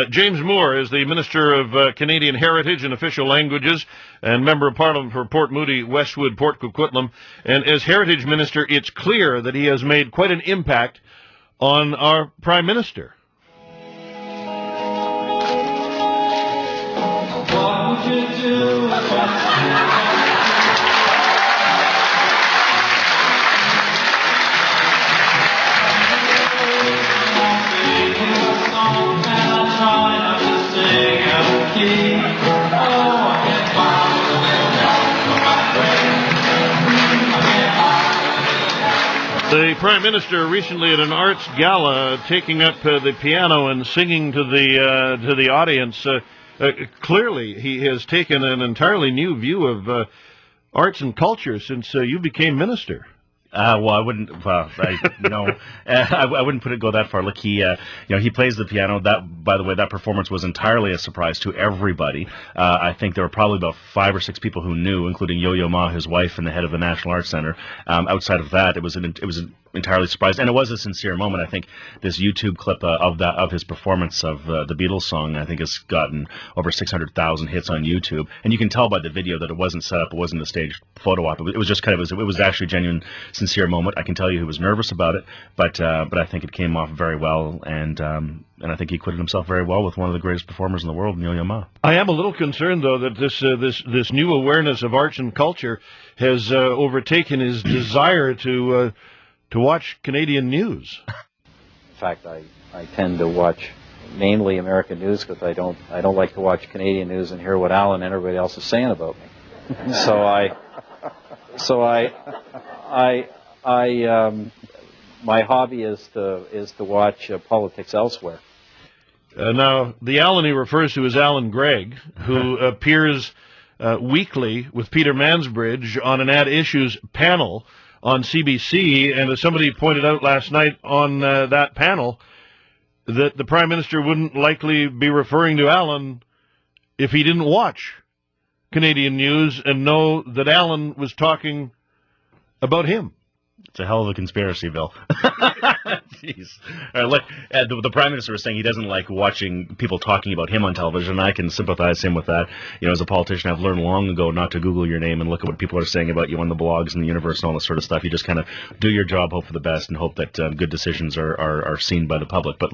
James Moore is the Minister of Canadian Heritage and Official Languages and Member of Parliament for Port Moody, Westwood, Port Coquitlam. And as Heritage Minister, it's clear that he has made quite an impact on our Prime Minister. What would you do if The Prime Minister recently at an arts gala taking up the piano and singing to the audience. Clearly, he has taken an entirely new view of arts and culture since you became minister. Well, I wouldn't. I wouldn't go that far. Look, he plays the piano. That, by the way, that performance was entirely a surprise to everybody. I think there were probably about 5 or 6 people who knew, including Yo-Yo Ma, his wife, and the head of the National Arts Centre. Outside of that, it was an entirely surprised, and it was a sincere moment. I think this YouTube clip of his performance of the Beatles song, I think, has gotten over 600,000 hits on YouTube, and you can tell by the video that it wasn't set up, it wasn't a staged photo op. It was just it was actually a genuine, sincere moment. I can tell you he was nervous about it, but I think it came off very well, and I think he acquitted himself very well with one of the greatest performers in the world, Yo-Yo Ma. I am a little concerned, though, that this new awareness of arts and culture has overtaken his desire to watch Canadian news. In fact, I tend to watch mainly American news because I don't like to watch Canadian news and hear what Alan and everybody else is saying about me. My hobby is to watch politics elsewhere. Now, the Alan he refers to is Alan Gregg, who appears weekly with Peter Mansbridge on an Ad Issues panel on CBC, and as somebody pointed out last night on that panel, that the Prime Minister wouldn't likely be referring to Alan if he didn't watch Canadian news and know that Alan was talking about him. It's a hell of a conspiracy, Bill. Jeez. The Prime Minister was saying he doesn't like watching people talking about him on television. I can sympathize him with that. As a politician, I've learned long ago not to Google your name and look at what people are saying about you on the blogs and the universe and all this sort of stuff. You just kind of do your job, hope for the best, and hope that good decisions are seen by the public. But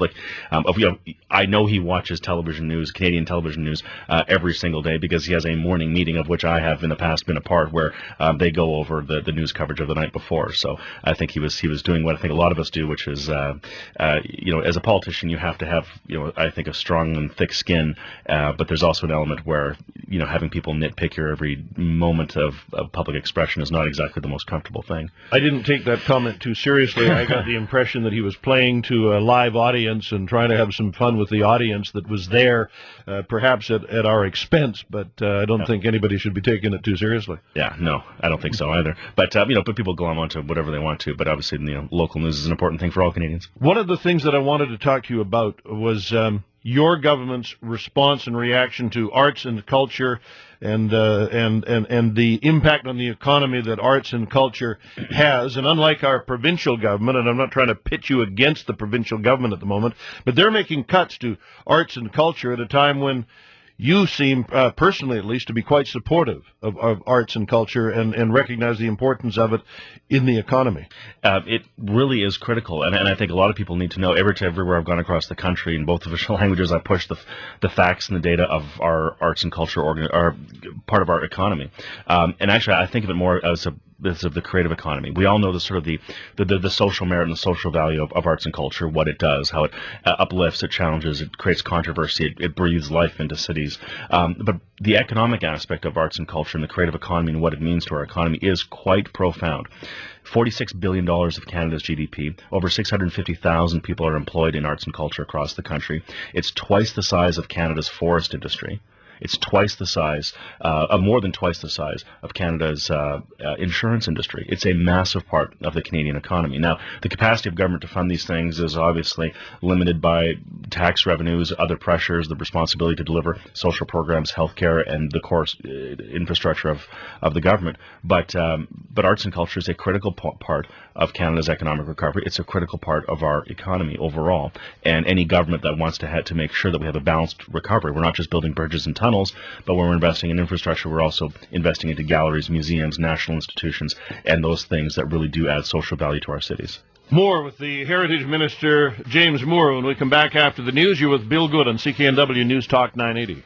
I know he watches television news, Canadian television news, every single day because he has a morning meeting of which I have in the past been a part, where they go over the news coverage of the night before. So I think he was doing what I think a lot of us do, which is, as a politician, you have to have, I think, a strong and thick skin. But there's also an element where, having people nitpick your every moment of public expression is not exactly the most comfortable thing. I didn't take that comment too seriously. I got the impression that he was playing to a live audience and trying to have some fun with the audience that was there, perhaps at our expense. But I don't think anybody should be taking it too seriously. Yeah, no, I don't think so either. But but people glom onto whatever they want to. But obviously, local news is an important thing for all Canadians. One of the things that I wanted to talk to you about was your government's response and reaction to arts and culture, and the impact on the economy that arts and culture has. And unlike our provincial government, and I'm not trying to pit you against the provincial government at the moment, but they're making cuts to arts and culture at a time when you seem, personally at least, to be quite supportive of arts and culture and recognize the importance of it in the economy. It really is critical, and I think a lot of people need to know. Everywhere I've gone across the country, in both official languages, I push the facts and the data of our arts and culture are part of our economy. And actually, I think of it more as of the creative economy. We all know the sort of the social merit and the social value of arts and culture, what it does, how it uplifts, it challenges, it creates controversy, it breathes life into cities. But the economic aspect of arts and culture and the creative economy and what it means to our economy is quite profound. $46 billion of Canada's GDP. Over 650,000 people are employed in arts and culture across the country. It's twice the size of Canada's forest industry. It's twice the size, more than twice the size of Canada's insurance industry. It's a massive part of the Canadian economy. Now, the capacity of government to fund these things is obviously limited by tax revenues, other pressures, the responsibility to deliver social programs, healthcare, and the core infrastructure of the government. But arts and culture is a critical part of Canada's economic recovery. It's a critical part of our economy overall. And any government that wants to make sure that we have a balanced recovery, we're not just building bridges and tunnels, but when we're investing in infrastructure, we're also investing into galleries, museums, national institutions, and those things that really do add social value to our cities. More with the Heritage Minister, James Moore, when we come back after the news. You're with Bill Good on CKNW News Talk 980.